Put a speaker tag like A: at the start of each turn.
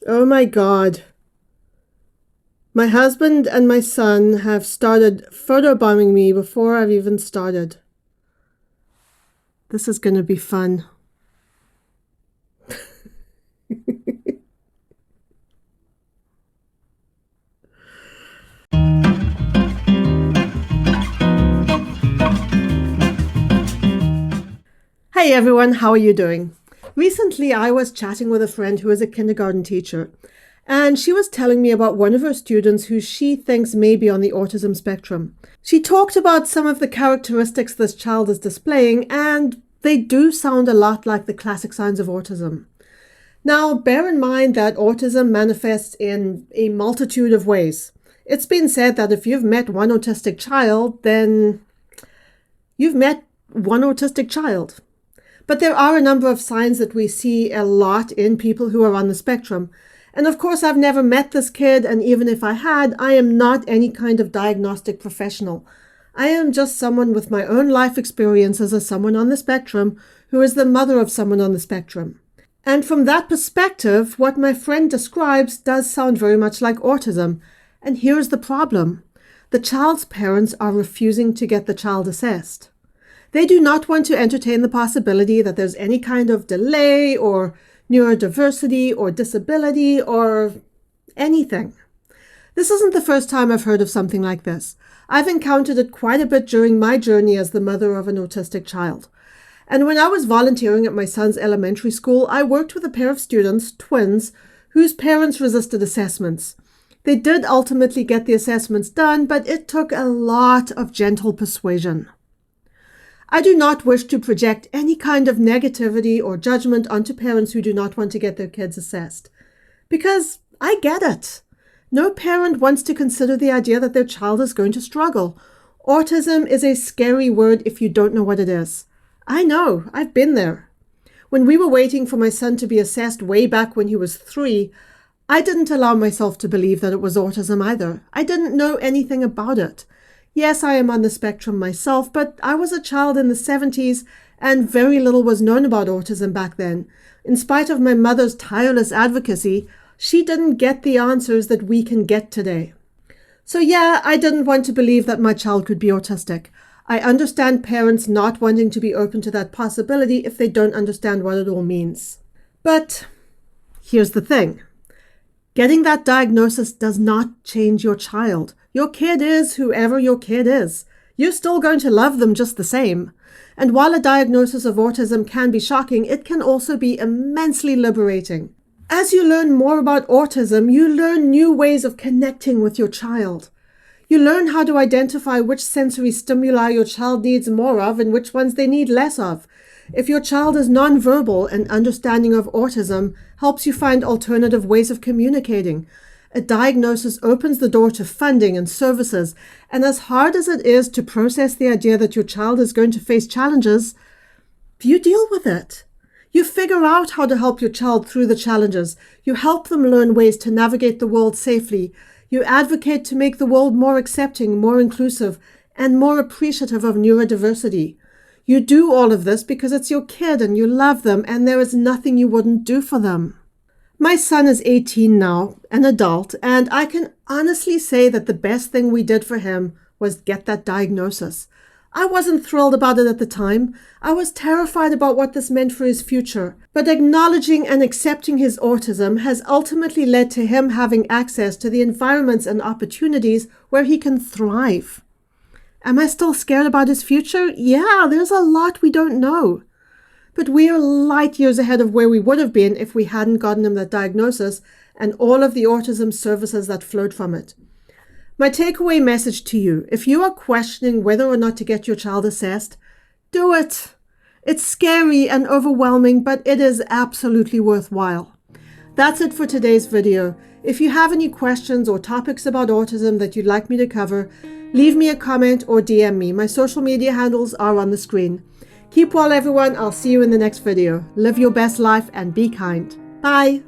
A: Oh my God. My husband and my son have started photobombing me before I've even started. This is going to be fun. Hey everyone, how are you doing? Recently, I was chatting with a friend who is a kindergarten teacher, and she was telling me about one of her students who she thinks may be on the autism spectrum. She talked about some of the characteristics this child is displaying, and they do sound a lot like the classic signs of autism. Now, bear in mind that autism manifests in a multitude of ways. It's been said that if you've met one autistic child, then you've met one autistic child. But there are a number of signs that we see a lot in people who are on the spectrum. And of course, I've never met this kid, and even if I had, I am not any kind of diagnostic professional. I am just someone with my own life experiences as someone on the spectrum who is the mother of someone on the spectrum. And from that perspective, what my friend describes does sound very much like autism. And here's the problem. The child's parents are refusing to get the child assessed. They do not want to entertain the possibility that there's any kind of delay or neurodiversity or disability or anything. This isn't the first time I've heard of something like this. I've encountered it quite a bit during my journey as the mother of an autistic child. And when I was volunteering at my son's elementary school, I worked with a pair of students, twins, whose parents resisted assessments. They did ultimately get the assessments done, but it took a lot of gentle persuasion. I do not wish to project any kind of negativity or judgment onto parents who do not want to get their kids assessed. Because I get it. No parent wants to consider the idea that their child is going to struggle. Autism is a scary word if you don't know what it is. I know, I've been there. When we were waiting for my son to be assessed way back when he was 3, I didn't allow myself to believe that it was autism either. I didn't know anything about it. Yes, I am on the spectrum myself, but I was a child in the 70s and very little was known about autism back then. In spite of my mother's tireless advocacy, she didn't get the answers that we can get today. So yeah, I didn't want to believe that my child could be autistic. I understand parents not wanting to be open to that possibility if they don't understand what it all means. But here's the thing. Getting that diagnosis does not change your child. Your kid is whoever your kid is. You're still going to love them just the same. And while a diagnosis of autism can be shocking, it can also be immensely liberating. As you learn more about autism, you learn new ways of connecting with your child. You learn how to identify which sensory stimuli your child needs more of and which ones they need less of. If your child is nonverbal, an understanding of autism helps you find alternative ways of communicating. A diagnosis opens the door to funding and services, and as hard as it is to process the idea that your child is going to face challenges, you deal with it. You figure out how to help your child through the challenges. You help them learn ways to navigate the world safely. You advocate to make the world more accepting, more inclusive, and more appreciative of neurodiversity. You do all of this because it's your kid and you love them, and there is nothing you wouldn't do for them. My son is 18 now, an adult, and I can honestly say that the best thing we did for him was get that diagnosis. I wasn't thrilled about it at the time. I was terrified about what this meant for his future. But acknowledging and accepting his autism has ultimately led to him having access to the environments and opportunities where he can thrive. Am I still scared about his future? Yeah, there's a lot we don't know. But we are light years ahead of where we would have been if we hadn't gotten him that diagnosis and all of the autism services that flowed from it. My takeaway message to you, if you are questioning whether or not to get your child assessed, do it. It's scary and overwhelming, but it is absolutely worthwhile. That's it for today's video. If you have any questions or topics about autism that you'd like me to cover, leave me a comment or DM me. My social media handles are on the screen. Keep well, everyone. I'll see you in the next video. Live your best life and be kind. Bye.